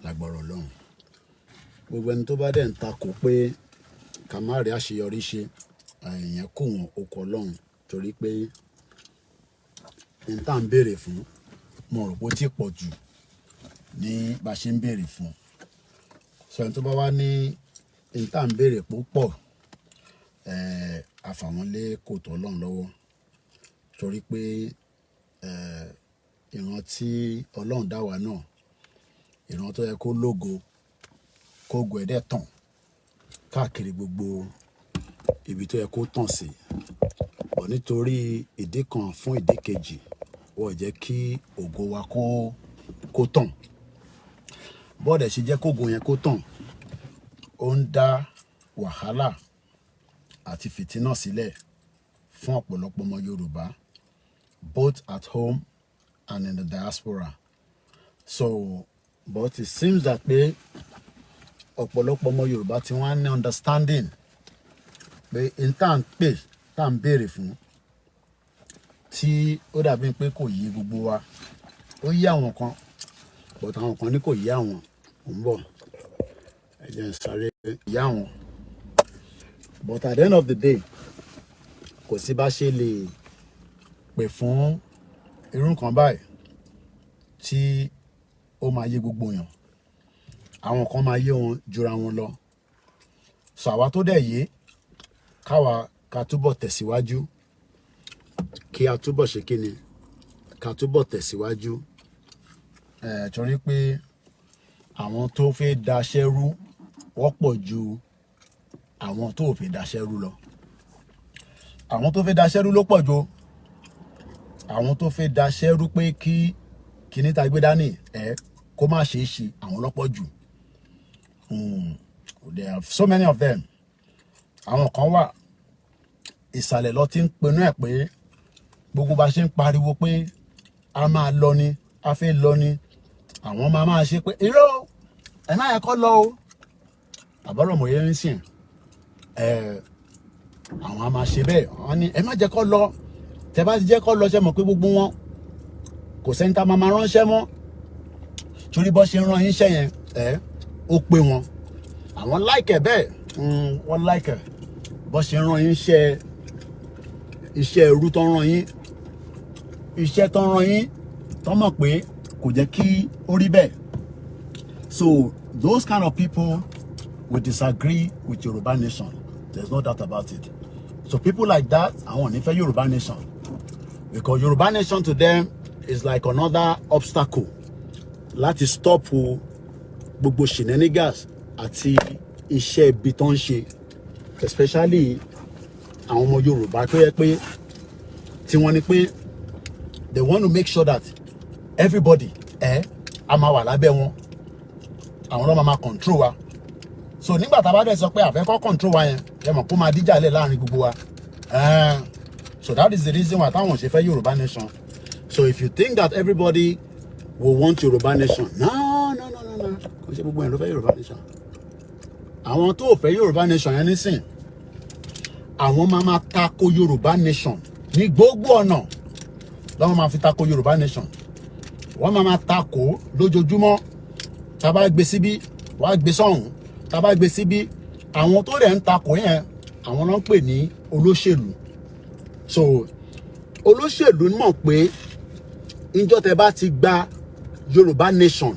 lágbára Ọlọ́run. Gbogbo ẹni tó bá dẹ̀ ń takò pé ká má rí àṣeyọrí ṣe, ìyẹn kò wọ́n oko Ọlọ́run, torí pé n tá ń béèrè fún mo rò pé ó ti pọ̀ jù ní bá ṣe ń béèrè fún. So ẹni tó bá wá ní n tá ń béèrè pé ó pọ̀, àfàwọn lé kòtò Ọlọ́run lọ́wọ́, torí pé ìran tí Ọlọ́run dá wa náà, ìran tó yẹ kó lógo, kógo ẹ̀ dẹ̀ tàn káàkiri gbogbo ibi tó yẹ kó tàn sí. Bọ̀ nítorí ìdí kan fún ìdí kejì, wọ́n jẹ́ kí ògo wa kó tàn. Bọ́ọ̀dẹ̀ ṣe jẹ́ kógo yẹn kó tàn, ó ń dá wàhálà àti fìtínà sílẹ̀ fún ọ̀pọ̀lọpọ̀ ọmọ Yorùbá, both at home and in the diaspora. So, but it seems that pé ọ̀pọ̀lọpọ̀ ọmọ Yorùbá tí wọ́n ní understanding pé n tá ń pè, tá ń béèrè fún, tí ó dàbí pé kò yé gbogbo wa. Ó yé àwọn kan, but àwọn kan ní kò yé àwọn. Ó ń bọ̀, ẹ jẹ́ n sáré yé àwọn. But at the end of the day, kò sí bá ṣe lè pè fún irú nǹkan báyìí tí ó máa yé gbogbo èèyàn. Àwọn kan máa yé wọn jura wọn lọ. So àwa tó dẹ̀ yé, ká túbọ̀ tẹ̀síwájú, kí a túbọ̀ ṣe kíni, ká túbọ̀ tẹ̀síwájú. Torí pé àwọn tó fẹ́ daṣẹ́ rú wọ́pọ̀ ju àwọn tó fẹ́ daṣẹ́ rú lọ. Àwọn tó fẹ́ daṣẹ́ rú ló pọ̀ jù. Àwọn tó fẹ́ daṣẹ́ rú pé kí kíní tá gbé dání kó má ṣe é ṣe, àwọn lọ́pọ̀ jù. There are so many of them. Àwọn kan wà ìsàlẹ̀ lọ tí ń pinnu ẹ̀ pé gbogbo bá ṣe ń pariwo pé a máa lọ ni, a fẹ́ lọ ni, àwọn máa ṣe pé irọ́ ẹ má yẹ kó lọ o. Àbọ̀rọ̀ mọ̀ yẹn ń sìn. Àwọn a máa ṣe bẹ́ẹ̀. Wọ́n ní ẹ má jẹ́ kó lọ. Tẹ́ bá ti jẹ́ kó lọ, ṣe mọ̀ pé gbogbo wọn kò sẹ́ni tá máa ránṣẹ́ mọ́. Torí bó ṣe ń rán yín iṣẹ́ yẹn, ó pé wọn. Àwọn like ẹ̀ bẹ́ẹ̀. Wọ́n like ẹ̀. Bó ṣe ń rán yín iṣẹ́ ẹrú tó ń rán yín. Iṣẹ́ tó ń rán yín tó mọ̀ pé kò jẹ́ kí ó rí bẹ́ẹ̀. So those kind of people will disagree with Yoruba nation. There's no doubt about it. So people like that, àwọn ò ní fẹ́ Yoruba nation. Because Yoruba nation to them is like another obstacle láti stop gbogbo shenanigans àti iṣẹ́ ibi tó ń ṣe. Especially àwọn ọmọ Yorùbá tó yẹ pé tí wọ́n ní pé they want to make sure that everybody a máa wà lábẹ́ wọn. Àwọn ló máa control wa. So nígbà tá bá dẹ̀ sọ pé a fẹ́ kó control wa yẹn, ẹ mọ̀ kó máa díjà lẹ̀ láàrin gbogbo wa. So that is the reason why táwọn ṣe fẹ́ Yoruba nation. So if you think that everybody will want Yoruba nation, no. Kò ṣe gbogbo yẹn ló fẹ́ Yoruba nation. Àwọn tó fẹ́ Yoruba nation yẹn nísìn, àwọn máa tako Yoruba nation ní gbogbo ọ̀nà. Lọ́wọ́ máa fi tako Yoruba nation. Wọ́n máa tako lójoojúmọ́. Tá bá gbé síbí, wá gbé sọ́hùn. Tá bá gbé síbí, àwọn tó rẹ̀ ń tako yẹn, àwọn ló ń pè ní olóṣèlú. So olóṣèlú mọ̀ pé ìjọ́ tẹ́ bá ti gba Yoruba nation,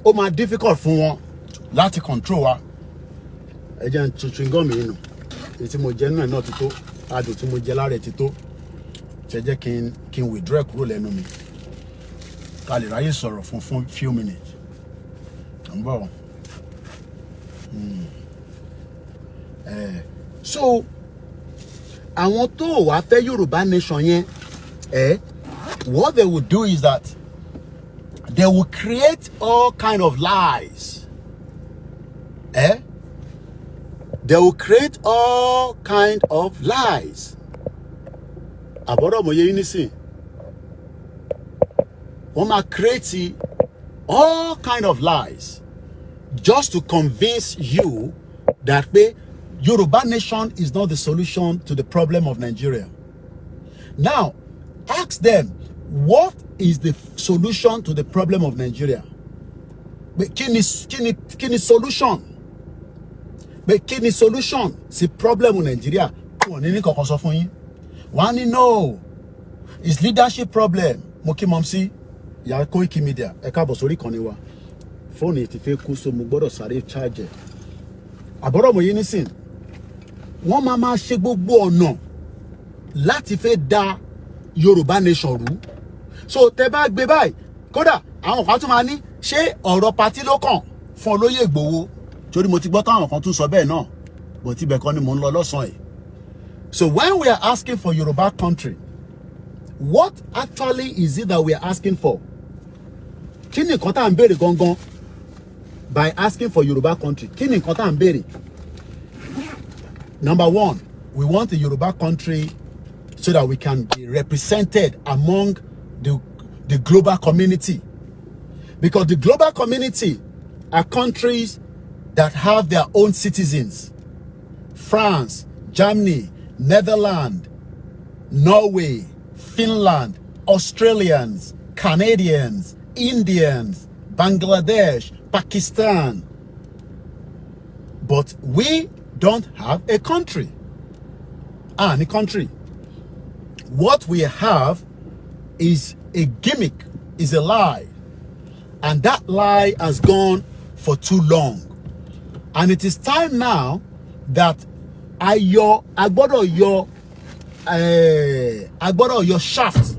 ó máa difficult fún wọn láti control wa. Ẹ jẹ́ n tuntun gọ́ọ̀mù yìí nù. Èyí tí mo jẹ nínú ẹ̀ náà ti tó. Adùn tí mo jẹ lára ẹ̀ ti tó. Ṣé jẹ́ kí n withdraw kúrò lẹ́nu mi. Ká lè ráyè sọ̀rọ̀ fún few minutes. ń bọ̀. So àwọn tó wá fẹ́ Yorùbá nation yẹn, what they will do is that they will create all kind of lies. They will create all kind of lies. Àbọ̀rọ̀ mọ̀ yé yín nísìn. Wọ́n máa create all kind of lies just to convince you that Yoruba nation is not the solution to the problem of Nigeria. Now, ask them, what is the solution to the problem of Nigeria? But kí ni solution? But kí ni solution sí problem in Nigeria? Wọ́n ní kankan sọ fún yín. Wọ́n ní no, it's leadership problem. Mo kí mom sí ya Koikimedia. Ẹ káàbọ̀ sórí ìkànnì wa. Phone ti fẹ́ kú so mo gbọ́dọ̀ sáré charge. Àbọ̀rọ̀ mo yé nísìn. Wọ́n máa ṣe gbogbo ọ̀nà láti fẹ́ da Yorùbá nation rú. So tẹ́ bá gbé báyìí, kódà àwọn kan tún máa ní ṣé ọ̀rọ̀ party ló kàn fún olóyè Ìgbòho. Torí mo ti gbọ́ táwọn kan tún sọ bẹ́ẹ̀ náà. But ibẹ̀ kan ni mo ń lọ lọ́sàn yìí. So when we are asking for Yoruba country, what actually is it that we are asking for? Kí ni nǹkan tá à ń béèrè gangan by asking for Yoruba country? Kí ni nǹkan tá à ń béèrè? Number one, we want a Yoruba country so that we can be represented among the global community. Because the global community are countries that have their own citizens. France, Germany, Netherlands, Norway, Finland, Australians, Canadians, Indians, Bangladesh, Pakistan. But we don't have a country. Any country. What we have is a gimmick, is a lie. And that lie has gone for too long. And it is time now that agbọ́dọ̀ yọ shaft.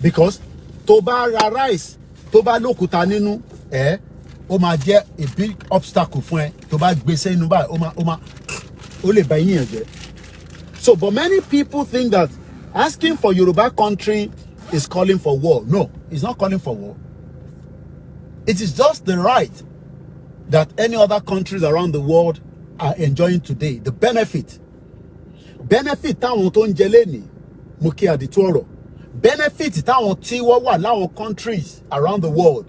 Because tó bá ra rice, tó bá lókúta nínú, ó máa jẹ́ a big obstacle fún ẹ. Tó bá gbé sínú báyìí, ó lè ba yín jẹ́. So, but many people think that asking for Yoruba country is calling for war. No, it's not calling for war. It is just the right that any other countries around the world are enjoying today. The benefit táwọn tó ń jẹ lẹ́ni, mo kí àdìtú ọ̀rọ̀. Benefit táwọn tí wọ́n wà láwọn countries around the world.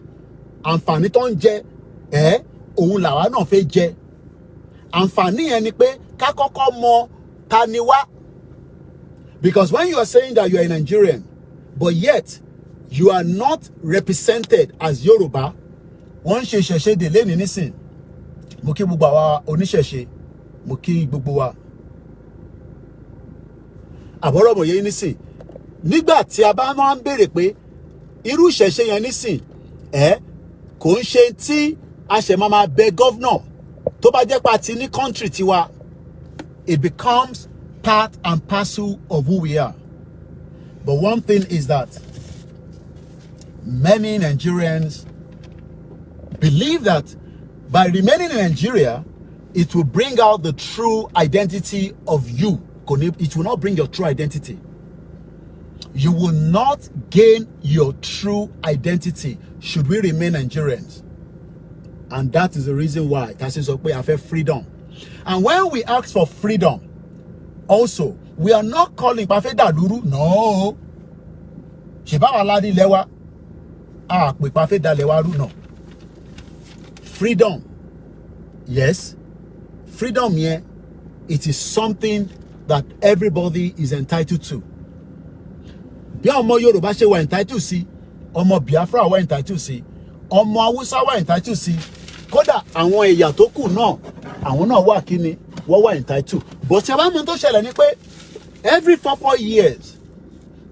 Àǹfààní tó ń jẹ, òun làwa náà fẹ́ jẹ. Àǹfààní yẹn ni pé ká kọ́kọ́ mọ ta ni wá. Because when you are saying that you are a Nigerian, but yet you are not represented as Yoruba, wọ́n ṣe ṣẹ̀ṣẹ̀ dè lẹ́ni nísìn. Mo kí gbogbo àwa oníṣẹ̀ṣe, mo kí gbogbo wa. Àbọ̀rọ̀ mọ̀ yé nísìn. Nígbà tí a bá máa ń béèrè pé irú ìṣẹ̀ṣe yẹn nísìn, kò ń ṣe tí a ṣe máa bẹ governor tó bá jẹ́ pa ti ní country tiwa. It becomes part and parcel of who we are. But one thing is that many Nigerians believe that by remaining in Nigeria, it will bring out the true identity of you. It will not bring your true identity. You will not gain your true identity should we remain Nigerians. And that is the reason why we have freedom. And when we ask for freedom, also, we are not calling Pafe Daduru. No. No. Freedom. Yes. Freedom here, it is something that everybody is entitled to. Bí ọmọ Yorùbá ṣe wà entitled sí, ọmọ Biafra wà entitled sí, ọmọ Hausa wà entitled sí, kódà àwọn ẹ̀yà tó kù náà, àwọn náà wà kíni, wọ́n wà entitled. But ṣé bá mọ̀ tó ṣẹlẹ̀ ni pé every 4 years,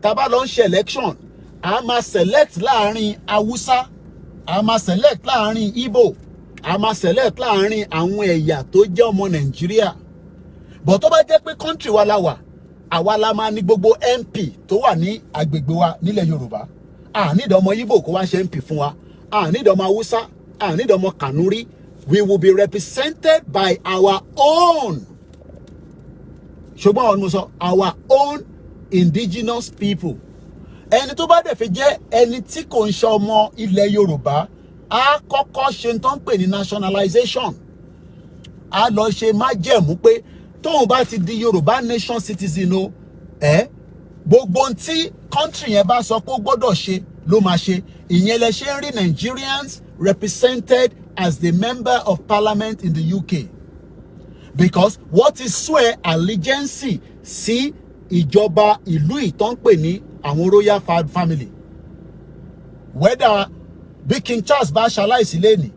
tá bá lọ ń ṣe election, a máa select láàrin Hausa, a máa select láàrin Igbo, a máa select láàrin àwọn ẹ̀yà tó jẹ́ ọmọ Nàìjíríà. But tó bá jẹ́ pé country wa la wà, àwa la máa ní gbogbo MP tó wà ní agbègbè wa nílẹ̀ Yorùbá. A ní ọmọ Igbo kó wá ṣe MP fún wa. A ní ọmọ Hausa, a ní ọmọ Kanuri. We will be represented by our own. Ṣùgbọ́n mo sọ our own indigenous people. Ẹni tó bá dẹ̀ fi jẹ́ ẹni tí kò ń ṣe ọmọ ilẹ̀ Yorùbá, a kọ́kọ́ ṣe tó ń pè ní nationalization. A lọ ṣe májẹ̀mú pé tóun bá ti di Yorùbá nation citizen o, gbogbo tí country yẹn bá sọ pé ó gbọ́dọ̀ ṣe ló máa ṣe. Ìyẹn lẹ ṣe ń rí Nigerians represented as the member of parliament in the UK. Because what is swear allegiance sí ìjọba ìlú ìtàn pè ní àwọn royal family. Whether bí King Charles bá ṣaláìsí lẹ́nìí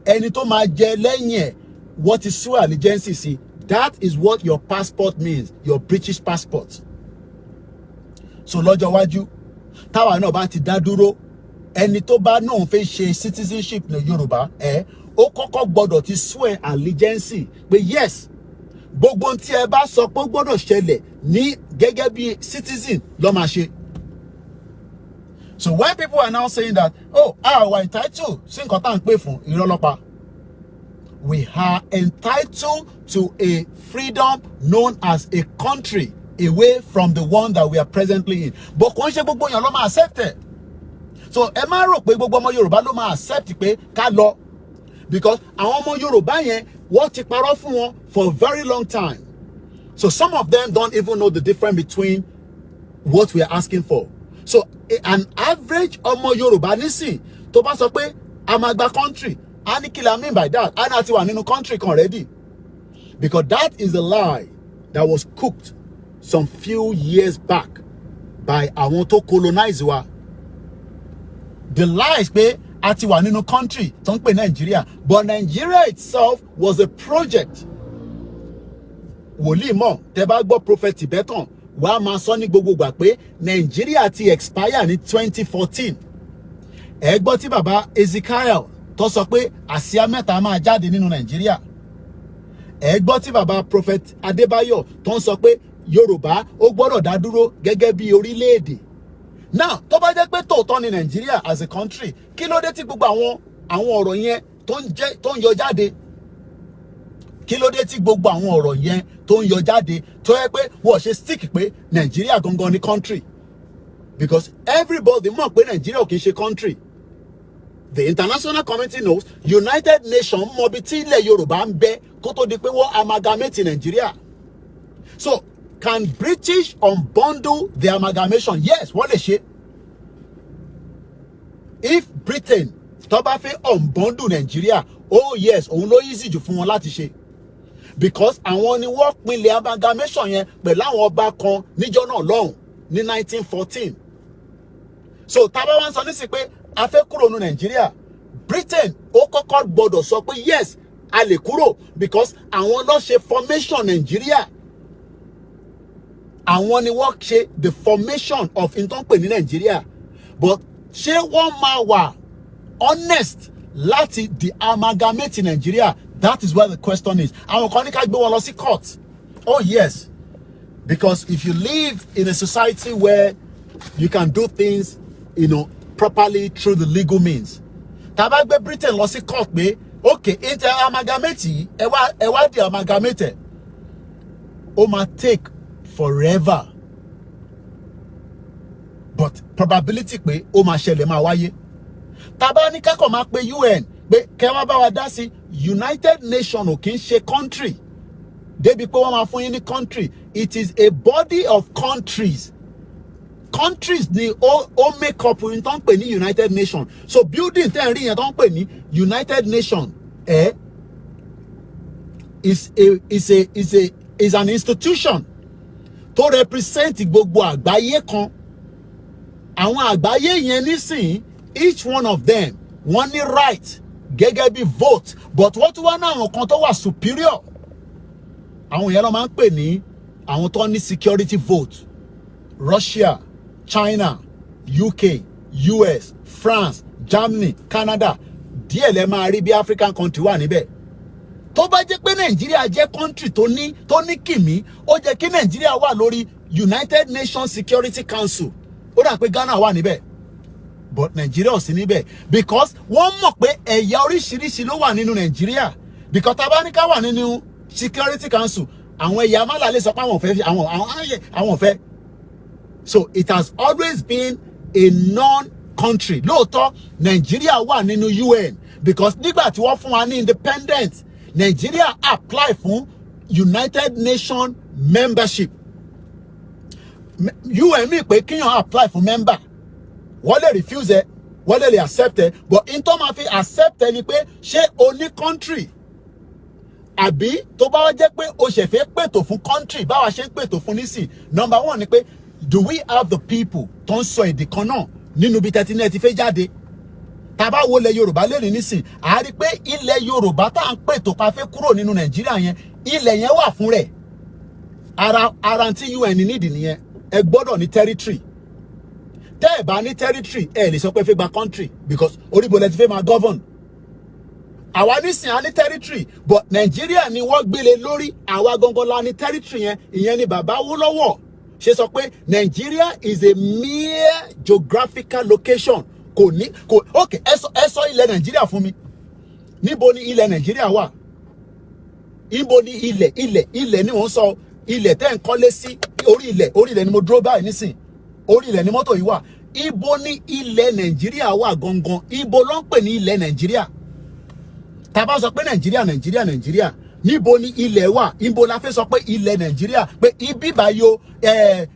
ẹni tó máa jẹ lẹ́yìn ẹ̀ what is swear allegiance sí, that is what your passport means, your British passport. So lọ́jọ́ wájú táwa náà bá ti dá dúró ẹni tó bá náà fẹ́ ṣe citizenship ní Yorùbá ó kọ́kọ́ gbọ́dọ̀ ti swear allegiance pé yes gbogbo tí ẹ bá sọ pé ó gbọ́dọ̀ ṣẹlẹ̀ ní gẹ́gẹ́ bí citizen ló máa ṣe. So when people are now saying that, oh, we're entitled, sí nǹkan tá à ń pè fún ìrọ́lọ́pàá. We are entitled to a freedom known as a country away from the one that we are presently in. But kò ń ṣe gbogbo èèyàn ló máa accept it. So ẹ má rò pé gbogbo ọmọ Yorùbá ló máa accept pé ká lọ. Because àwọn ọmọ Yorùbá yẹn wọ́n ti parọ́ fún wọn for a very long time. So some of them don't even know the difference between what we are asking for. So an average ọmọ Yorùbá nísìn tó bá sọ pé a máa gba country, a ní kí la mean by that? A náà ti wà nínú country kan already. Because that is a lie that was cooked some few years back by àwọn tó colonize wa. The lie is pé a ti wà nínú country tó ń pè Nigeria, but Nigeria itself was a project. Wòlíì mọ̀ tẹ́ bá gbọ́ prophet Tibetan wàá máa sọ ní gbogbo gbà pé Nigeria ti expire ní 2014. Ẹ gbọ́ tí bàbá Ezekiel tó sọ pé àsíá mẹ́ta máa jáde nínú Nigeria. Ẹ gbọ́ tí bàbá prophet Adébáyọ̀ tó ń sọ pé Yorùbá ó gbọ́dọ̀ dá dúró gẹ́gẹ́ bí orílẹ̀-èdè. Now tó bá jẹ́ pé tòótọ́ ni Nigeria as a country, kí ló dé tí gbogbo àwọn ọ̀rọ̀ yẹn tó ń yọ jáde? Kí ló dé tí gbogbo àwọn ọ̀rọ̀ yẹn tó ń yọ jáde tó yẹ pé wọ́n ṣe stick pé Nigeria gangan ni country? Because everybody mọ̀ pé Nigeria ò kì í ṣe country. The international community knows, United Nations mọ̀ bí tí ilẹ̀ Yorùbá ń bẹ kó tó di pé wọ́n amalgamate Nigeria. So can British unbundle the amalgamation? Yes, wọ́n lè ṣe. If Britain tó bá fẹ́ unbundle Nigeria, oh yes, òun ló easy jù fún wọn láti ṣe. Because àwọn ni wọ́n pinlẹ̀ amalgamation yẹn pẹ̀lú àwọn ọba kan níjọ́ náà lọ́hùn ní 1914. So tá bá wá ń sọ nísìnyí pé a fẹ́ kúrò ní Nigeria, Britain ó kọ́kọ́ gbọ́dọ̀ sọ pé yes, a lè kúrò because àwọn ló ṣe formation Nigeria. Àwọn ni wọ́n ṣe the formation of ìtọ́npè ní Nigeria. But ṣé wọ́n máa wà honest láti the amalgamate Nigeria? That is where the question is. Àwọn kan ní ká gbé wọn lọ sí court. Oh yes, because if you live in a society where you can do things, properly through the legal means. Tá bá gbé Britain lọ sí court pé okay, inter amalgamate ẹ wá di amalgamate. Ó máa take forever. But probability pé ó máa ṣẹlẹ̀ máa wáyé. Tá bá ní ká kàn máa pe UN pé kẹ́ wá bá wa dá sí, United Nations ò kì í ṣe country. Débi pé wọ́n máa fún yín ní country. It is a body of countries. Countries ni ó make up in tó ń pè ní United Nations. So building tẹ́ ń rí yẹn tó ń pè ní United Nations is an institution tó represent gbogbo àgbáyé kan. Àwọn àgbáyé yẹn nísìnyí, each one of them wọ́n ní right gẹ́gẹ́ bí vote, but wọ́n tún wá ní àwọn kan tó wà superior. Àwọn yẹn ló máa ń pè ní àwọn tó ní security vote. Russia, China, UK, US, France, Germany, Canada, díẹ̀ lẹ máa rí bí African country wà níbẹ̀. Tó bá jẹ́ pé Nigeria jẹ́ country tó ní kìmí, ó jẹ́ kí Nigeria wà lórí United Nations Security Council. Ó dà pé Ghana wà níbẹ̀. But Nigeria ò sí níbẹ̀ because wọ́n mọ̀ pé ẹ̀yà oríṣiríṣi ló wà nínú Nigeria. Because tá bá ní ká wà nínú Security Council, àwọn ẹ̀yà málà lè sọ pé àwọn ò fẹ́. So it has always been a non-country. Lóòótọ́ Nigeria wà nínú UN because nígbà tí wọ́n fún wa ní independent, Nigeria apply fún United Nations membership. UN mi pé kíyàn apply fún member. Wọ́n lè refuse ẹ, wọ́n lè accept ẹ, but in tó máa fi accept ẹ ni pé ṣé o ní country? Àbí tó bá wá jẹ́ pé o ṣẹ̀ fẹ́ pètò fún country báwa ṣe ń pètò fún nísìn. Number one ni pé, do we have the people tó ń sọ èdè kan náà nínú bí 39 ti fẹ́ jáde? Taba wo le Yoruba lẹ́ni nísìn, a rí pé ilẹ̀ Yorùbá tá ń pè tó pa fẹ́ kúrò nínú Nàìjíríà yẹn, ilẹ̀ yẹn wà fún rẹ̀. Ara tí UN need nìyẹn. Ẹ gbọ́dọ̀ ní territory. Tẹ́ ẹ bá ní territory, ẹ lè sọ pé fẹ́ gba country because oríbo lẹ ti fẹ́ máa govern. Àwa nísìn á ní territory, but Nàìjíríà ni wọ́n gbélé lórí, àwa gangan la ní territory yẹn, ìyẹn ni bàbá Awólọ́wọ̀ ṣe sọ pé Nigeria is a mere geographical location. Okay, ẹ sọ ilẹ̀ Nàìjíríà fún mi. Níbo ni ilẹ̀ Nàìjíríà wà? Níbo ni ilẹ̀ ni wọ́n sọ, ilẹ̀ tẹ́ ń kọ́lé sí, orí ilẹ̀ ni mo dúró báyìí nísìn. Orí ilẹ̀ ni mọ́tò yìí wà. Ibo ni ilẹ̀ Nàìjíríà wà gangan? Ibo ló ń pè ní ilẹ̀ Nàìjíríà? Tá bá sọ pé Nàìjíríà, níbo ni ilẹ̀ wà? Ibo la fẹ́ sọ pé ilẹ̀ Nàìjíríà, pé ibi báyìí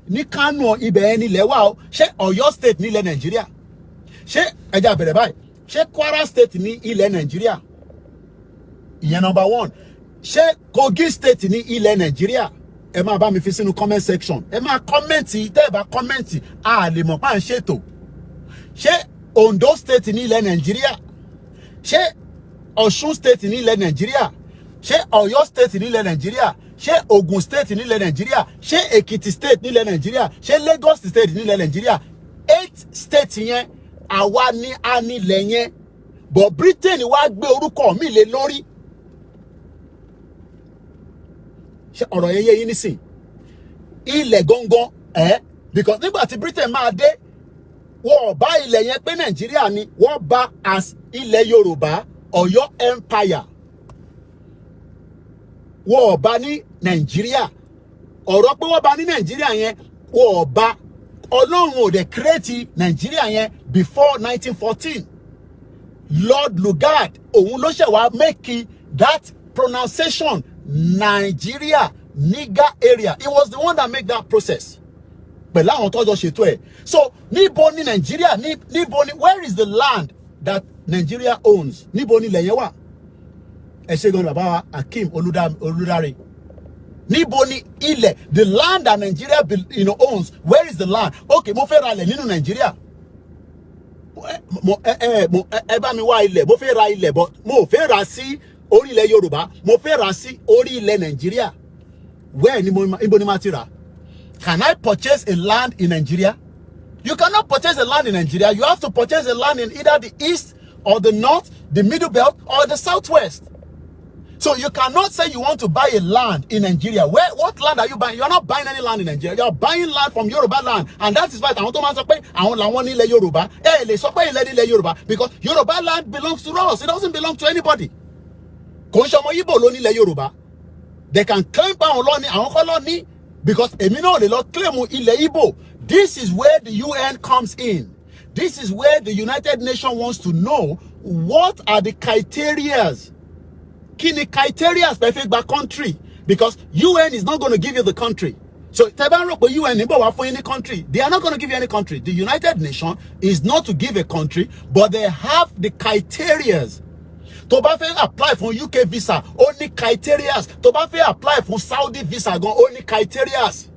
ní Kánò ibẹ̀ ẹni ilẹ̀ wà o. Ṣé Ọ̀yọ́ state ní ilẹ̀ Nàìjíríà? Ṣé ẹja bẹ̀rẹ̀ báyìí? Ṣé Kwara state ní ilẹ̀ Nàìjíríà? Ìyẹn number one. Ṣé Kogi state ní ilẹ̀ Nàìjíríà? Ẹ máa bá mi fi sínú comment section. Ẹ máa comment, tẹ́ ẹ bá comment, a lè mọ̀ pa ń ṣètò. Ṣé Ondo state ní ilẹ̀ Nàìjíríà? Ṣé Osun state ní ilẹ̀ Nàìjíríà? Ṣé Ọ̀yọ́ state ní ilẹ̀ Nàìjíríà? Ṣé Ogun state ní ilẹ̀ Nàìjíríà? Ṣé Ekiti state ní ilẹ̀ Nàìjíríà? Ṣé Lagos state ní ilẹ̀ Nàìjíríà? 8 states yẹn àwa ni a nílẹ̀ yẹn, but Britain wá gbé orúkọ mi lé lórí. Ṣé ọ̀rọ̀ yẹn yé yín nísìn? Ilẹ̀ gangan because nígbà tí Britain máa dé, wọ́n bá ilẹ̀ yẹn pé Nàìjíríà ni, wọ́n bá as ilẹ̀ Yorùbá, Ọ̀yọ́ empire. Wọ́n bá ní Nàìjíríà. Ọ̀rọ̀ pé wọ́n bá ní Nàìjíríà yẹn, wọ́n bá Ọlọ́run ò dẹ̀ create Nàìjíríà yẹn before 1914. Lord Lugard, òun ló ṣe wá make that pronunciation Nigeria, Niger area. He was the one that made that process. Pẹ̀lú àwọn tọ́jọ́ ṣètò ẹ̀. So, níbo ni Nigeria, níbo ni, where is the land that Nigeria owns? Níbo ni ilẹ̀ yẹn wà? Ẹ ṣé gan bàbá wa Akeem Olúdáre. Níbo ni ilẹ̀, the land that Nigeria owns, where is the land? Okay, mo fẹ́ ra ilẹ̀ nínú Nigeria. Ẹ bá mi wá ilẹ̀, mo fẹ́ ra ilẹ̀, but mo fẹ́ ra sí orí ilẹ̀ Yorùbá, mo fẹ́ ra sí orí ilẹ̀ Nigeria. Where ni ibo ni ma ti rà? Can I purchase a land in Nigeria? You cannot purchase a land in Nigeria. You have to purchase a land in either the east or the north, the middle belt or the southwest. So you cannot say you want to buy a land in Nigeria. What land are you buying? You are not buying any land in Nigeria. You are buying land from Yoruba land. And that is why I want to say, I want to Yoruba. Yoruba. Because Yoruba land belongs to us. It doesn't belong to anybody. Yoruba. They can claim because this is where the UN comes in. This is where the United Nations wants to know what are the criterias. Kini criteria perfect by country, because UN is not going to give you the country. So UN any country. They are not going to give you any country. The United Nations is not to give a country, but they have the criterias. To apply for UK visa, only criterias. To apply for Saudi visa, only criterias.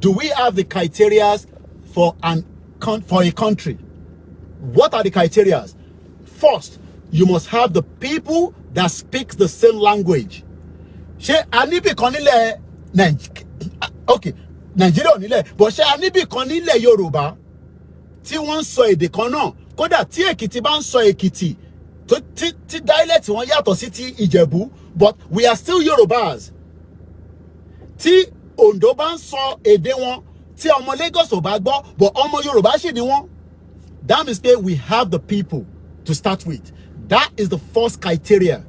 Do we have the criterias for a country? What are the criterias? First, you must have the people that speaks the same language. Okay, Nigeria onile, but she anibi konile Yoruba. Ti wọ́n sọ èdè kan náà. Kódà tí Ekiti bá ń sọ Ekiti, ti dialect wọn yàtọ̀ sí ti Ìjẹ̀bú, but we are still Yorubas. Tí Ondo bá ń sọ èdè wọn, tí ọmọ Lagos ò bá gbọ́, but ọmọ Yorùbá ṣì ni wọ́n. That means that we have the people to start with. That is the first criteria.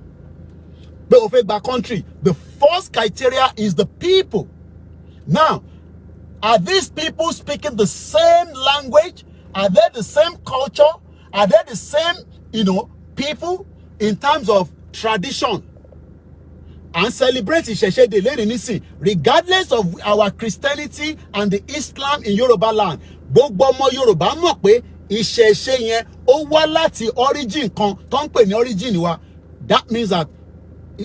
But by country, the first criteria is the people. Now, are these people speaking the same language? Are they the same culture? Are they the same, people in terms of tradition? And celebrate Ìṣẹ̀ṣe de lẹ́ni nísìn, regardless of our Christianity and the Islam in Yoruba land. Gbogbo ọmọ Yorùbá mọ̀ pé Ìṣẹ̀ṣe yẹn ó wá láti origin kan tó ń pè ní origin wa. That means that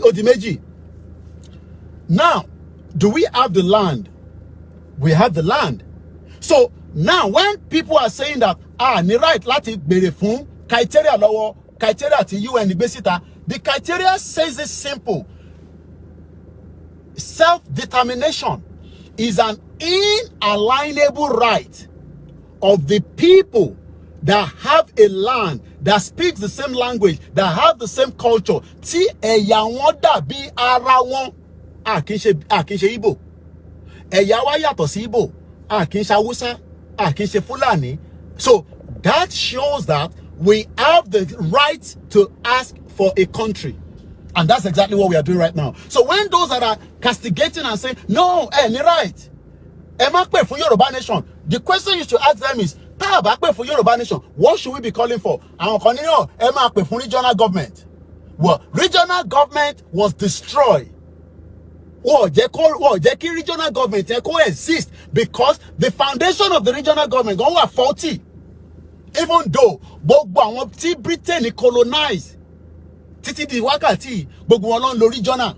ó di méjì. Now, do we have the land? We have the land. So now when people are saying that ní right láti béèrè fún criteria lọ́wọ́, criteria tí UN gbé síta. The criteria says it's simple. Self-determination is an inalienable right of the people that have a land, that speaks the same language, that have the same culture. Tí ẹ̀yà wọn dàbí ara wọn, a kì í ṣe Igbo. Ẹ̀yà wa yàtọ̀ sí Igbo, a kì í ṣe Hausa, a kì í ṣe Fulani. So that shows that we have the right to ask for a country. And that's exactly what we are doing right now. So when those that are castigating and saying, no, any right, ẹ má pè fún Yoruba nation, the question you should ask them is, tá a bá pè fún Yoruba nation, what should we be calling for? Àwọn kan ní no, ẹ má pè fún regional government. Well, regional government was destroyed. Wọ́n jẹ́ kí regional government coexist because the foundation of the regional government were faulty. Even though gbogbo àwọn tí Britain colonize títí di wákàtí gbogbo wọn ló ń lo regional.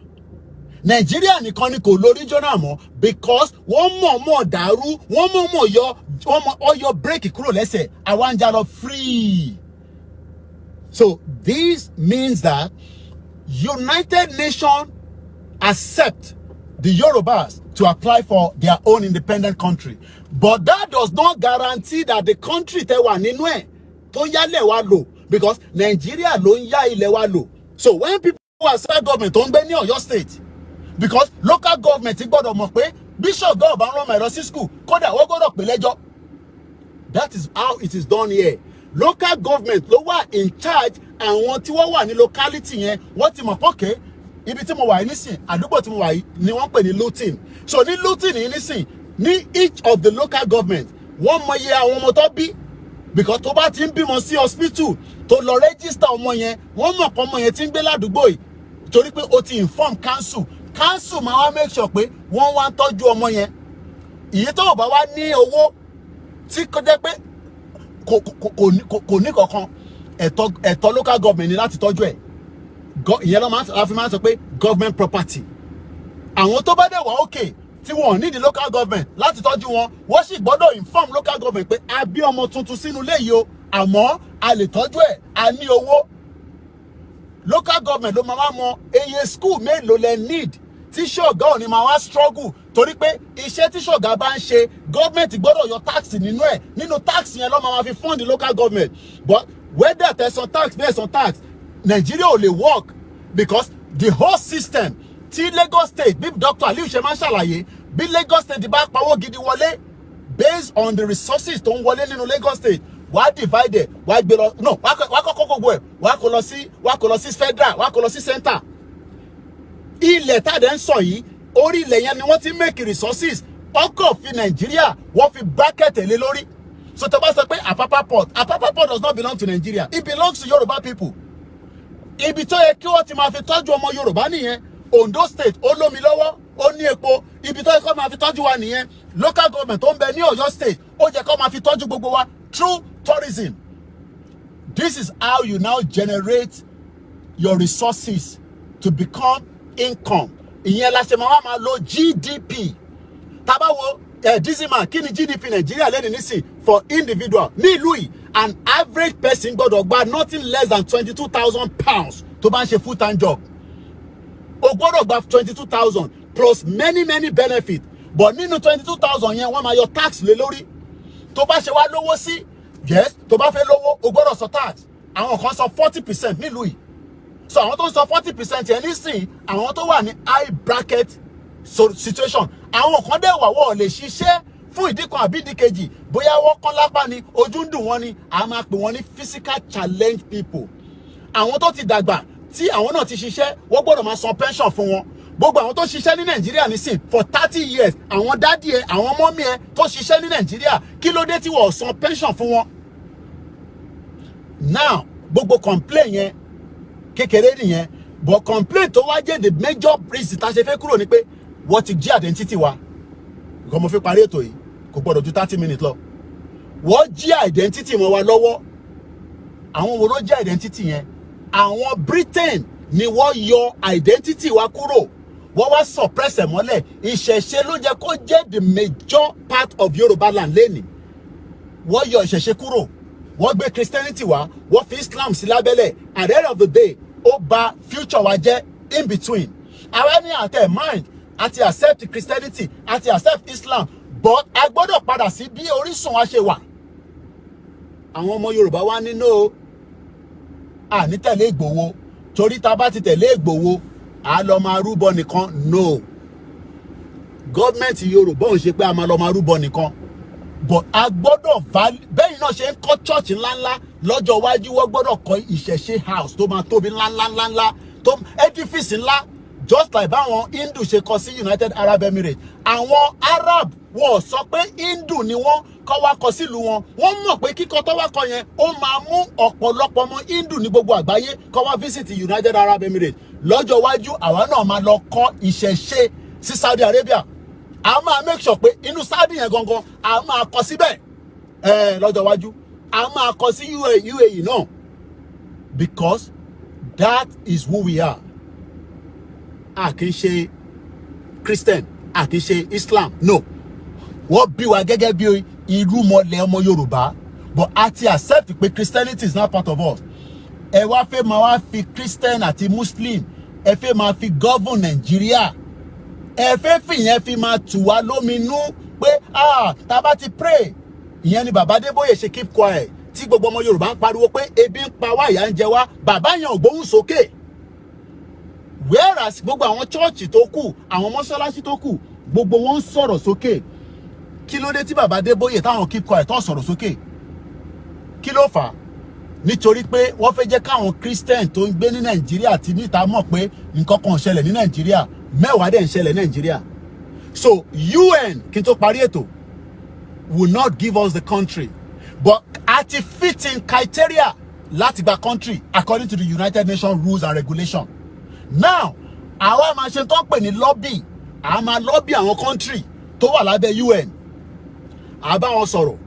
Nigeria nìkan ni kò lo regional mọ́ because wọ́n mọ̀ọ́mọ̀ dàrú, wọ́n mọ̀ọ́mọ̀ yọ break kúrò lẹ́sẹ̀, àwa ń jà lọ free. So this means that United Nations accept the Yorubas to apply for their own independent country. But that does not guarantee that the country tẹ́ wà nínú ẹ̀ tó yálẹ̀ wá lò, because Nigeria ló ń yá ilẹ̀ wá lò. So when people are saying government tó ń gbé ní Ọ̀yọ́ state, because local government gbọ́dọ̀ mọ̀ pé bishop go bá rán my sí school kódà wọ́n gbọ́dọ̀ pè lẹ́jọ́. That is how it is done here. Local government ló wà in charge, àwọn tí wọ́n wà ní locality yẹn wọ́n ti mọ̀ pọ́kẹ́ ibi tí mo wà nísìn, àdúgbò tí mo wà yìí ni wọ́n pè ní Luton. So ní Luton yìí nísìn, ní each of the local government wọ́n mọ iye àwọn ọmọ tó bí, because tó bá ti ń bímọ sí hospital tó lọ register ọmọ yẹn, wọ́n mọ̀ pé ọmọ yẹn ti ń gbé ládùúgbò yìí torí pé ó ti inform council máa wá make sure pé wọ́n wá ń tọ́jú ọmọ yẹn. Ìyí tó bá wá ní owó tí kò jẹ́ pé kò ní kankan, ẹ̀tọ́ local government ni láti tọ́jú ẹ̀. Ìyẹn ló máa ń sọ pé government property. Àwọn tó bá dẹ̀ wá okay tí wọ́n ní the local government láti tọ́jú wọn, wọ́n sì gbọ́dọ̀ inform local government pé a bí ọmọ tuntun sínú ilé yìí o, àmọ́ a lè tọ́jú ẹ̀, a ní owó. Local government ló máa wá mọ eye school mélòó lẹ need tí ṣọ̀gá ò ní máa wá struggle torí pé iṣẹ́ tí ṣọ̀gá bá ń ṣe government gbọ́dọ̀ yọ tax nínú ẹ̀, nínú tax yẹn ló máa fi fund the local government. But whether tẹ̀sán tax tẹ̀sán tax, Nigeria ò lè work because the whole system tí Lagos State bí Dr. Aliu ṣe máa ń ṣàlàyé, bí Lagos State bá pawó gidi wọlé based on the resources tó ń wọlé nínú Lagos State, wàá divide, wàá gbé lọ, no, wàá kọ́kọ́ gbogbo ẹ̀, wàá kó lọ sí federal, wàá kó lọ sí center. Ilẹ̀ tàdé ń sọ yìí, orí ilẹ̀ yẹn ni wọ́n ti make resources, ọkọ̀ fi Nigeria wọ́n fi bracket lé lórí. So tó bá sọ pé Apapa Port does not belong to Nigeria, it belongs to Yoruba people. Ibi tó yẹ kí wọ́n ti máa fi tọ́jú ọmọ Yorùbá nìyẹn. Ondo State ó lómi lọ́wọ́, ó ní epo, ibi tó yẹ kó máa fi tọ́jú wa nìyẹn. Local government tó ń bẹ ní Ọ̀yọ́ State ó yẹ kó máa fi tọ́jú gbogbo wa through tourism. This is how you now generate your resources to become income. Ìyẹn la ṣe máa lo GDP. Tá bá wo dísìmà kí ni GDP Nigeria lẹ́ni nísìn for individual ní ìlú yìí, an average person gbọ́dọ̀ gba nothing less than 22,000 pounds tó bá ń ṣe full time job. O gbọ́dọ̀ gba 22,000 plus many benefits. But nínú 22,000 yẹn wọ́n máa yọ tax lé lórí. Tó bá ṣe wá lówó sí, yes, tó bá fẹ́ lówó o gbọ́dọ̀ sọ tax. Àwọn kan sọ 40% nílùú yìí. So àwọn tó ń sọ 40% yẹn nísìn, àwọn tó wà ní high bracket situation, àwọn kan dẹ̀ wà wọ́n lè ṣiṣẹ́ fún ìdí kan àbí ìdí kejì, bóyá wọ́n kán lápá ni, ojú ń dùn wọ́n ni, a máa pè wọ́n ní physical challenge people. Àwọn tó ti dàgbà tí àwọn náà ti ṣiṣẹ́, wọ́n gbọ́dọ̀ máa san pension fún wọn. Gbogbo àwọn tó ṣiṣẹ́ ní Nàìjíríà nísìn for 30 years, àwọn dádì ẹ, àwọn mọ́mí ẹ tó ṣiṣẹ́ ní Nàìjíríà, kí ló dé tí wọ́n san pension fún wọn? Now, gbogbo complain yẹn kékeré nìyẹn, but complain tó wá jẹ́ the major reason tá ṣe fẹ́ kúrò ni pé wọ́n ti jí identity wa. Nǹkan mo fi parí ètò yìí kò gbọ́dọ̀ ju 30 minutes lọ. Wọ́n jí identity wọn wa lọ́wọ́. Àwọn wo ló jí identity yẹn? Àwọn Britain ni wọ́n yọ identity wa kúrò. Wọ́n wá suppress ẹ̀ mọ́lẹ̀. Ìṣẹ̀ṣe ló jẹ́ kó jẹ́ the major part of Yoruba land lẹ́nìí. Wọ́n yọ ìṣẹ̀ṣe kúrò. wọ́n gbé Christianity wá, wọ́n fi Islam sí lábẹ́lẹ̀. At the end of the day, ó bà future wa jẹ́ in between. Àwa ní àtẹ̀ mind àti accept Christianity àti accept Islam, but a gbọ́dọ̀ padà sí bí orísun wa ṣe wà. Àwọn ọmọ Yorùbá wá ní no, a ní tẹ̀lé Ìgbòho, torí tá bá ti tẹ̀lé Ìgbòho, a lọ máa rúbọ nìkan. No. Government Yorùbá ò ṣe pé a máa lọ máa rúbọ nìkan. But a gbọ́dọ̀ bẹ́yìn náà ṣe ń kọ́ church ńláńlá lọ́jọ́ iwájú, wọ́n gbọ́dọ̀ kọ́ ìṣẹ̀ṣe house tó máa tóbi ńláńláńláńlá, tó edifice ńlá, just like báwọn Hindu ṣe kọ́ sí United Arab Emirates. Àwọn Arab wọ́n sọ pé Hindu ni wọ́n kọ́ wá kọ́ sílùú wọn. Wọ́n mọ̀ pé kíkọ́ tó wá kọ́ yẹn ó máa mú ọ̀pọ̀lọpọ̀ ọmọ Hindu ní gbogbo àgbáyé kọ́ wá visit United Arab Emirates. Lọ́jọ́ iwájú àwa náà máa lọ kọ́ ìṣẹ̀ṣe sí Saudi Arabia. A máa make sure pé inú Saudi yẹn gangan a máa kọ́ síbẹ̀ lọ́jọ́ iwájú. A máa kọ́ sí UAE náà, because that is who we are. A kì í ṣe Christian, a kì í ṣe Islam, no. Wọ́n bí wa gẹ́gẹ́ bí irúmọlẹ̀ ọmọ Yorùbá, but a ti accept pé Christianity is not part of us. Ẹ wá fẹ́ máa wá fi Christian àti Muslim, ẹ fẹ́ máa fi govern Nigeria. Ẹ fẹ́ fìyẹn fi máa tù wá lóminú pé tá bá ti pray. Ìyẹn ni bàbá Adébóyè ṣe keep quiet, tí gbogbo ọmọ Yorùbá ń pariwo pé ebi ń pa wá, ìyà ń jẹ wá. Bàbá yẹn ò gbóhùn sókè. Whereas gbogbo àwọn church tó kù, àwọn mọ́sálásí tó kù, gbogbo wọn ń sọ̀rọ̀ sókè. Kí ló dé tí bàbá Adébóyè táwọn keep quiet tó sọ̀rọ̀ sókè? Kí ló fà á? Nítorí pé wọ́n fẹ́ jẹ́ káwọn Christian tó ń gbé ní Nàìjíríà àti níta mọ̀ pé nǹkan kan ń ṣẹlẹ̀ ní Nàìjíríà, mẹ́wàá dẹ̀ ń ṣẹlẹ̀ ní Nàìjíríà. So UN kí n tó parí ètò will not give us the country, but at a fitting criteria láti gba country according to the United Nations rules and regulations. Now àwa máa ṣe tó ń pè ní lobby, a máa lobby àwọn country tó wà lábẹ́ UN. A bá wọn sọ̀rọ̀,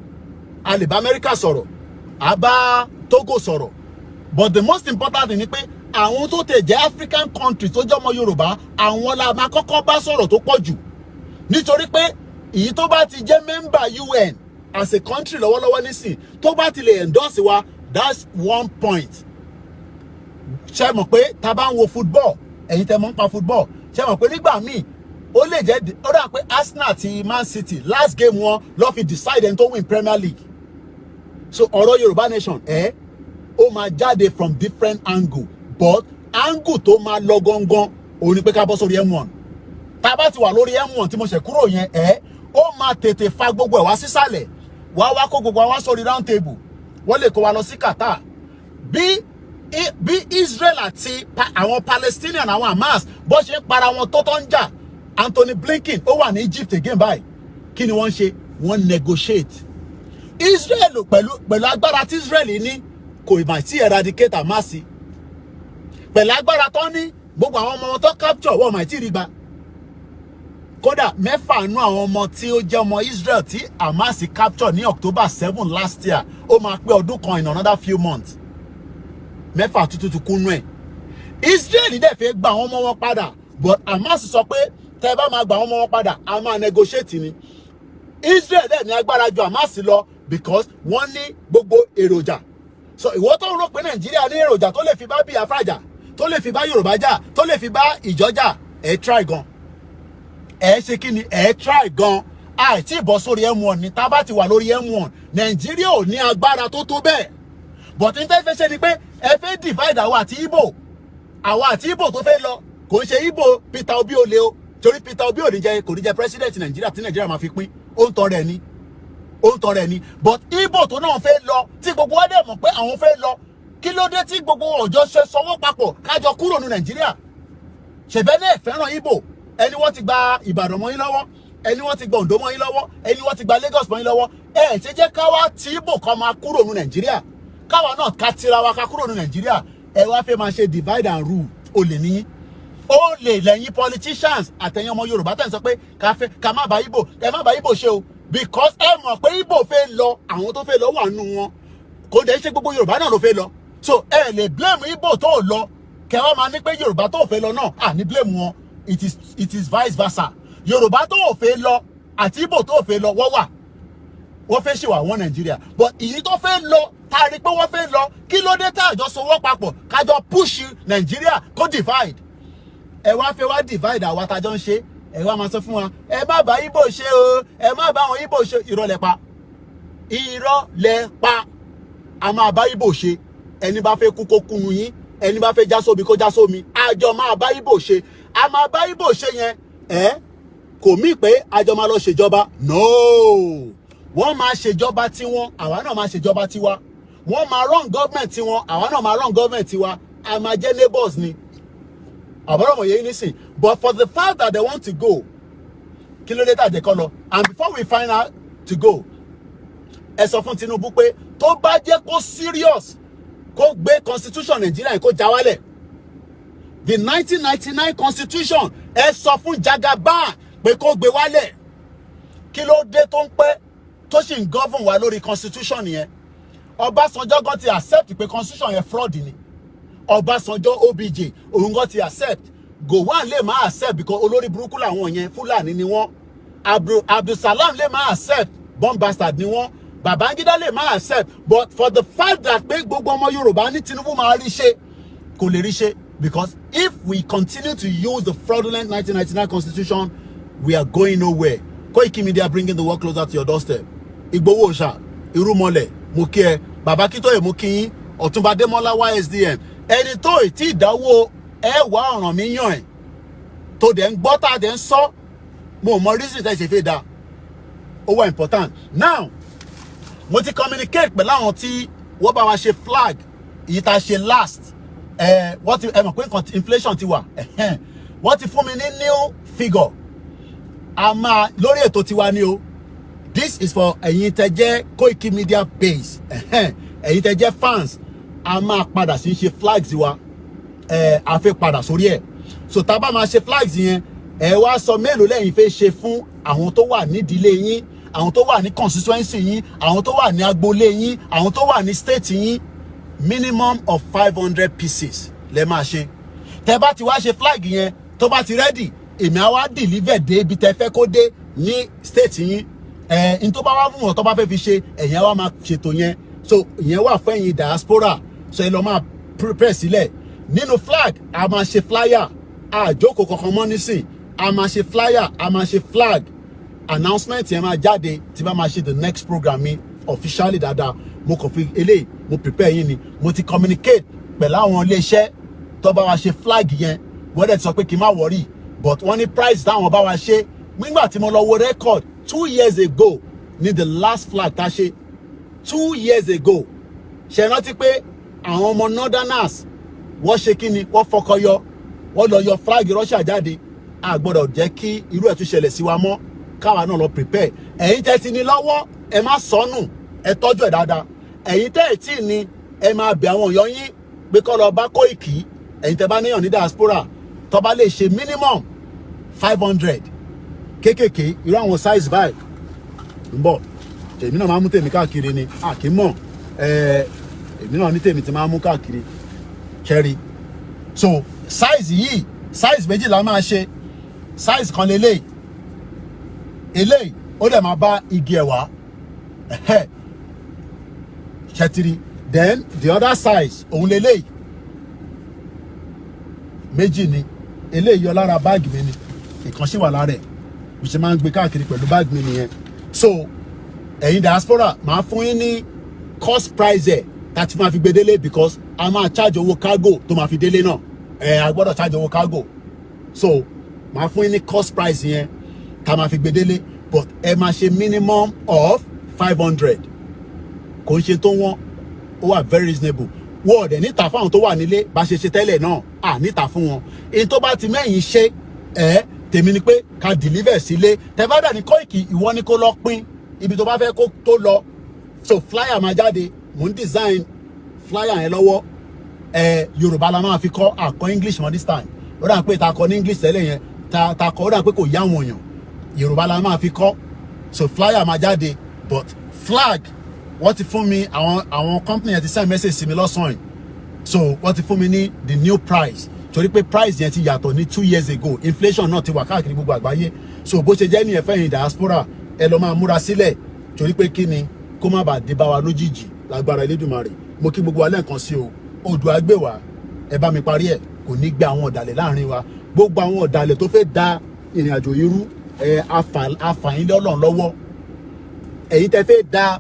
a lè bá America sọ̀rọ̀, a bá Togo sọ̀rọ̀, but the most important thing ni pé àwọn tó tẹ̀ jẹ́ African country tó jẹ́ ọmọ Yorùbá, àwọn la máa kọ́kọ́ bá sọ̀rọ̀ tó pọ̀ jù. Nítorí pé èyí tó bá ti jẹ́ member UN as a country lọ́wọ́lọ́wọ́ nísìn, tó bá ti lè endorse wa, that's one point. Ṣé mọ̀ pé tá bá ń wo football, ẹ̀yin tẹ́ mọ̀ ń pa football, ṣé mọ̀ pé nígbà míì ó lè jẹ́ ó dà pé Arsenal àti Man City last game wọn ló fi decide ẹni tó win Premier League. So ọ̀rọ̀ Yorùbá nation ó máa jáde from different angle, but angle tó máa lọ gangan òun ni pé ká bọ́ sórí M1. Tá bá ti wà lórí M1 tí mo ṣe kúrò yẹn ó máa tètè fa gbogbo ẹ̀ wá sísàlẹ̀, wá kó gbogbo wá sórí round table. Wọ́n lè kó wa lọ sí Qatar. Bí Israel àti àwọn Palestinian, àwọn Hamas bó ṣe ń para wọn tó ń jà, Anthony Blinken ó wà ní Egypt again báyìí. Kí ni wọ́n ṣe? Wọ́n negotiate. Israel pẹ̀lú agbára tí Israel ní kò mà tí eradicate Hamas. Pẹ̀lú agbára tó ní, gbogbo àwọn ọmọ wọn tó capture wọ́n mà tí rí gbà. Kódà mẹ́fà nú àwọn ọmọ tí ó jẹ́ ọmọ Israel tí Hamas capture ní October 7 last year, ó máa pé ọdún kan in another few months. Mẹ́fà tuntun kúnnú ẹ̀. Israel dẹ̀ fẹ́ gba àwọn ọmọ wọn padà, but Hamas sọ pé tẹ́ bá máa gba àwọn ọmọ wọn padà, a máa negotiate ni. Israel dẹ̀ ní agbára ju Hamas lọ, because wọ́n ní gbogbo èròjà. So ìwọ tó ń rò pé Nàìjíríà ní èròjà tó lè fi bá Biafra jà, tó lè fi bá Yorùbá jà, tó lè fi bá Ìjọ jà, try gan. Ṣe kí ni? Try gan. Àìtí bọ́ sórí M1 ni, tá bá ti wà lórí M1, Nàìjíríà ò ní agbára tó tó bẹ́ẹ̀. But ní tẹ́ fẹ́ ṣe ni pé ẹ fẹ́ divide àwa àti Igbo. Àwa àti Igbo tó fẹ́ lọ, kò ń ṣe Igbo Peter Obi olè o. Torí Peter Obi kò ní jẹ president Nàìjíríà tí Nàìjíríà máa fi pín. Ó ń tọrẹ ni. But Igbo tó náà fẹ́ lọ, tí gbogbo wa dẹ̀ mọ̀ pé àwọn fẹ́ lọ, kí ló dé tí gbogbo ọjọ́ ṣe sọwọ́ papọ̀ kájọ kúrò ní Nàìjíríà? Ṣèbẹ́ náà fẹ́ràn Igbo. Ẹni wọ́n ti gba Ìbàdàn mọ́ yín lọ́wọ́, ẹni wọ́n ti gba Ondo mọ́ yín lọ́wọ́, ẹni wọ́n ti gba Lagos mọ́ yín lọ́wọ́. Ṣe jẹ́ káwa tí Igbo kan máa kúrò ní Nàìjíríà. Káwa náà ká tira wa ká kúrò ní Nàìjíríà. Ẹ wá fẹ́ máa ṣe divide and rule. Olè ní. Olè lẹ́yìn politicians àtẹ̀yìn ọmọ Yorùbá tẹ̀ ń sọ pé ká má bá Igbo ṣe o. Because ẹ mọ̀ pé Igbo fẹ́ lọ, àwọn tó fẹ́ lọ wà nù wọn. Kò dẹ̀ ṣe gbogbo Yorùbá náà ló fẹ́ lọ. So ẹ lè blame Igbo tó lọ, kẹ́ wá máa ní pé Yorùbá tó fẹ́ lọ náà, ní blame wọn. It is vice versa. Yorùbá tó fẹ́ lọ àti Igbo tó fẹ́ lọ wọ́n wà. Wọ́n fẹ́ ṣe wà wọ́n Nàìjíríà. But èyí tó fẹ́ lọ tá rí pé wọ́n fẹ́ lọ kí ló dé tá àjọ sowọ́ papọ̀ kájọ push Nàìjíríà kó divide ẹ wá fẹ́ wá divide àwa tájọ ń ṣe ẹ wá máa sọ fún wa ẹ má bá Ìgbò ṣe o ẹ má bá àwọn Ìgbò ṣe irọ́ lẹ pa a máa bá Ìgbò ṣe ẹni bá fẹ́ kú kó kú nu yín ẹni bá fẹ́ já sómi kó já sómi àjọ máa bá Ìgbò ṣe a máa bá Ìgbò ṣe yẹn kò mí pé àjọ máa lọ ṣèjọba no wọ́n máa ṣèjọba tiwọn àwa náà máa ṣèjọba tiwa wọ́n máa run government tiwọn àwa náà máa run government tiwa a máa jẹ́ neighbors ni àbọ̀rọ̀ mọ̀ yẹn nísìn but for the fact that they want to go kí ló dé tàjẹ́ kọ́ lọ and before we find out to go ẹ sọ fún Tinubu pé tó bá jẹ́ kó serious kó gbé constitution Nigeria kó já wálẹ̀ the 1999 constitution ẹ sọ fún Jagaban pé kó gbé wálẹ̀ kí ló dé tó ń pẹ́ tó sì ń govern wa lórí constitution yẹn Ọbásanjọ́ gan ti accept pé constitution yẹn fraud ni Ọbásanjọ́ OBJ òun gan ti accept Gowon lè má accept because olórí burúkú làwọn yẹn Fúlàní ni wọ́n Abdulsalam lè má accept bomb bastard ni wọ́n Babangida lè má accept but for the fact that pé gbogbo ọmọ Yorùbá ní Tinubu máa rí ṣe kò lè rí ṣe because if we continue to use the fraudulent 1999 constitution we are going nowhere. Koikimedia bringing the work closer to your doorstep. Igbowo Òòṣà Irúmọlẹ̀ mo kí ẹ Bàbá Kítóyè mo kí yín Ọ̀túnba Démọ́lá YSDM ẹni tó ti ìdáwó ẹwà ọ̀ràn mi yàn ẹ̀ tó dẹ̀ ń gbọ́ tá a dẹ̀ ń sọ mo mọ reason tẹ́ ṣe fẹ́ da ó wà important now mo ti communicate pẹ̀lú àwọn tí wọ́n bá wa ṣe flag èyí tá a ṣe last wọ́n ti ẹ mọ̀ pé inflation ti wà wọ́n ti fún mi ní new figure a máa lórí ètò tiwa ni o this is for ẹ̀yin tẹ́ jẹ́ Koikimedia base ẹ̀yin tẹ́ jẹ́ fans a máa padà sí ṣe flags wa a fẹ́ padà sórí ẹ̀ so tá bá máa ṣe flags yẹn ẹ wá sọ mélòó lẹ́yìn fẹ́ ṣe fún àwọn tó wà nídìílé yín àwọn tó wà ní constituency yín àwọn tó wà ní agboolé yín àwọn tó wà ní state yín minimum of 500 pieces lẹ máa ṣe tẹ́ bá ti wá ṣe flag yẹn tó bá ti ready èmi á wá deliver dé ibi tẹ́ fẹ́ kó dé ní state yín in tó bá wá fún wọn tó bá fẹ́ fi ṣe ẹ̀yin á wá máa ṣètò yẹn so ìyẹn wà fún ẹ̀yin diaspora so ẹ lọ máa prepare sílẹ̀ nínú flag a máa ṣe flyer àjókòó kankan mọ́ nísìn a máa ṣe flyer a máa ṣe flag announcement yẹn máa jáde tí bá máa ṣe the next program mi officially dáadáa mo kàn fi eléyìí mo prepare yín ni mo ti communicate pẹ̀lú àwọn iléeṣẹ́ tó bá wa ṣe flag yẹn wọ́n dẹ̀ ti sọ pé kí n má worry but wọ́n ní price táwọn bá wa ṣe nígbà tí mo lọ wo record 2 years ago ní the last flag tá a ṣe 2 years ago ṣe rántí pé àwọn ọmọ northerners wọ́n ṣe kí ni wọ́n fọkọyọ wọ́n lọ yọ flag Russia jáde a gbọ́dọ̀ jẹ́ kí irú ẹ̀ tún ṣẹlẹ̀ sí wa mọ́ káwa náà lọ prepare ẹ̀yin tẹ́ ti ní lọ́wọ́ ẹ má sọnù ẹ tọ́jú ẹ̀ dáadáa ẹ̀yin tẹ́ ẹ̀ tí ní ẹ máa bẹ̀ àwọn èèyàn yín pé kọ́ lọ bá Koiki ẹ̀yin tẹ́ bá níyàn ní diaspora tó bá lè ṣe minimum 500 kéékèèké irú àwọn size báyìí ń bọ̀ èmi náà máa mú tèmi káàkiri ni àkí mọ̀ èmi náà ní tèmi ti máa mú káàkiri kẹrí so size yìí size méjì la máa ṣe size kan lélẹ́yìí eléyìí ó dẹ̀ máa bá igi ẹ̀wà ṣẹtiri then the other size òun lélẹ́yìí méjì ni eléyìí yọ lára báàgì mi ni ìkan sì wà lára ẹ̀ bí ṣe máa ń gbé káàkiri pẹ̀lú báàgì mi nìyẹn so ẹ̀yin diaspora máa fún yín ní cost price ẹ̀ láti máa fi gbé délé because a máa charge owó cargo tó máa fi délé náà a gbọ́dọ̀ charge owó cargo so máa fún yín ní cost price yẹn tá máa fi gbé délé but ẹ máa ṣe minimum of 500 kò ń ṣe tó wọ́n ó wà very reasonable wọ́n ọ̀dẹ̀ níta fáwọn tó wà nílé bá ṣe tẹ́lẹ̀ náà níta fún wọn èyí tó bá ti mẹ́yìn ṣe tèmi ni pé ká deliver sílé tẹ́ bá dà ní Koiki ìwọ ni kó lọ pín ibi tó bá fẹ́ kó tó lọ so flyer máa jáde mò ń design flyer yẹn lọ́wọ́ Yorùbá la máa fi kọ́ àkọ́ English mọ́ this time ó dà pé ta kọ́ ní English tẹ́lẹ̀ yẹn ta kọ́ ó dà pé kò yá wọn èèyàn Yorùbá la máa fi kọ́ so flyer máa jáde but flag wọ́n ti fún mi àwọn company yẹn ti send message sí mi lọ́sàn-án yìí so wọ́n ti fún mi ní the new price torí pé price yẹn ti yàtọ̀ ní 2 years ago inflation náà ti wà káàkiri gbogbo àgbáyé so bó ṣe jẹ́ ní ẹ̀fẹ́ yìí diaspora ẹ lọ máa múra sílẹ̀ torí pé kí ni kó má bàa dé bá wa lójijì lágbára Elédùmarè. Mo kí gbogbo wa lẹ́ẹ̀kan sí o. Odò àgbèwà ẹ bá mi parí ẹ̀ kò ní gbé àwọn ọ̀dàlẹ̀ láàrin wa. Gbogbo àwọn ọ̀dàlẹ̀ tó fẹ́ da ìrìn àjò yìí rú afàyín lọ́lọ́run lọ́wọ́. Ẹ̀yin tẹ́ fẹ́ da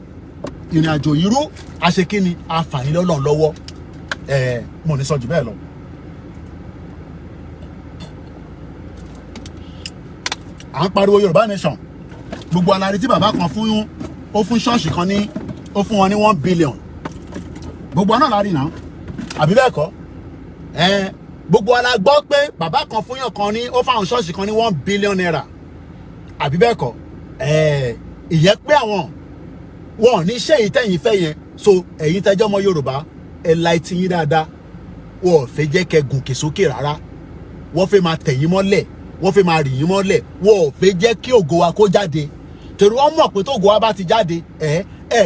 ìrìn àjò yìí rú aṣekíni afàyín lọ́lọ́run lọ́wọ́. Mo ní sọ jù bẹ́ẹ̀ lọ. À ń pariwo Yorùbá nation. Gbogbo alárí tí bàbá kan fún ṣọ́ọ̀ṣì kan ní ó fún wọn ní 1 billion. Gbogbo náà la rí náà. Àbí bẹ́ẹ̀ kọ́? Gbogbo ala gbọ́ pé bàbá kan fún yàn kan ní ó fáwọn ṣọ́ọ̀ṣì kan ní 1 billion naira. Àbí bẹ́ẹ̀ kọ́? Ìyẹn pé àwọn wọn ní ṣe èyí tẹ̀yìn fẹ́ yẹn. So ẹ̀yin tẹ́jọ́ ọmọ Yorùbá ẹ la etí yín dáadáa. Wọ́n fẹ́ jẹ́ kẹ́ gùnkè sókè rárá. Wọ́n fẹ́ máa tẹ̀yìn mọ́lẹ̀. Wọ́n fẹ́ máa rì yín mọ́lẹ̀. Wọ́n fẹ́ jẹ́ kí ògo wa kó jáde. Torí wọ́n mọ̀ pé tó ògo wa bá ti jáde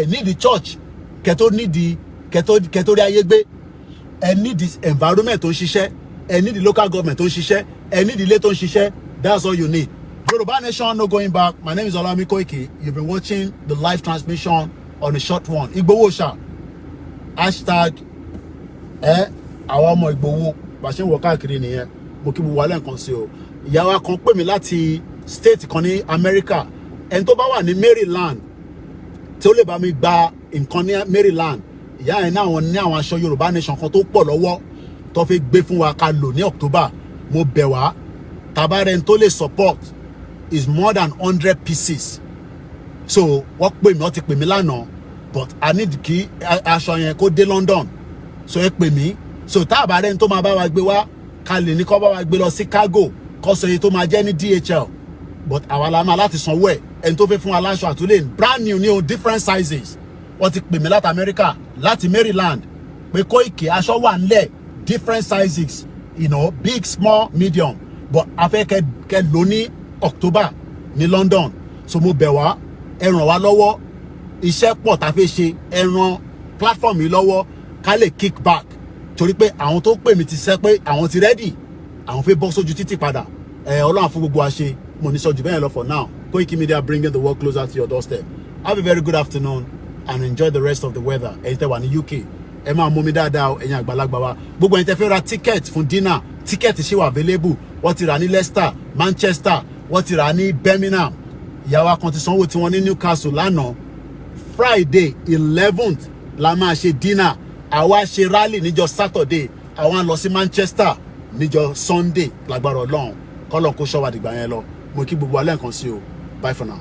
need the church kẹ́tó rí ayé gbé. Ẹ need the environment tó ń ṣiṣẹ́. Ẹ need the local government tó ń ṣiṣẹ́. Ẹ need the ilé tó ń ṣiṣẹ́. That's all you need. Yoruba nation, no going back. My name is OLAYOMI KOIKI. You've been watching the live transmission on the short one. Igbowo Sha. Hashtag àwọn ọmọ Igbowo. Bá ṣe ń wọ káàkiri nìyẹn. Mo kí mo wà lẹ́ǹkan sí o. Ìyá wa kan pè mí láti state kan ní America. Ẹni tó bá wà ní Maryland tí ó lè bá mi gba nǹkan ní Maryland. Ìyá yẹn ní àwọn aṣọ Yorùbá nation kan tó pọ̀ lọ́wọ́ tó fi gbé fún wa ká lò ní October. Mo bẹ̀ wá. Tabarẹ́ni tó lè support is more than 100 pieces. So wọ́n pè mí, wọ́n ti pè mí lánàá. But I need kí aṣọ yẹn kó dé London. So ẹ pè mí. So tabarẹ́ni tó máa bá wa gbé wá ká lè ní kó bá wa gbé lọ sí Chicago. Kó sọ iye tó máa jẹ́ ní DHL. But àwa la máa láti sanwó ẹ̀. Ẹni tó fẹ́ fún wa láṣọ àtúlẹ̀ brand new ní o different sizes. Wọ́n ti pè mí láti America, láti Maryland. Pé Koiki aṣọ wà nílẹ̀ different sizes. You know, big, small, medium. But a fẹ́ kẹ́ lò ní October ní London. So mo bẹ̀ wá, ẹ ràn wá lọ́wọ́. Iṣẹ́ pọ̀ tá fẹ́ ṣe, ẹ ràn platform yìí lọ́wọ́ ká lè kick back. Torí pé àwọn tó pè mí ti sẹ́ pé àwọn ti ready. Àwọn fẹ́ bọ́ sójú títì padà. Ọlọ́run fún gbogbo wa ṣe. Mo ní sọ jù bẹ́ẹ̀ lọ for now. Koikimedia bringing the world closer to your doorstep. Have a very good afternoon and enjoy the rest of the weather. Ẹ̀yin tẹ́ wà ní UK. Ẹ máa mú mi dáadáa ẹ̀yin àgbàlagbà wa. Gbogbo ẹ̀yin tẹ́ fẹ́ ra ticket fún dinner. Ticket ṣì wà available. Wọ́n ti rà ní Leicester, Manchester. Wọ́n ti rà ní Birmingham. Ìyá wa kan ti sanwó tí wọ́n ní Newcastle lánàá. Friday 11th la máa ṣe dinner. Àwa ṣe rally níjọ́ Saturday. Àwa lọ sí Manchester níjọ́ Sunday lágbára Ọlọ́run. Kọ́lọ́n kó ṣọ́ wa dìgbà yẹn lọ. Mo kí gbogbo alẹ́ nǹkan sí o. Bye for now.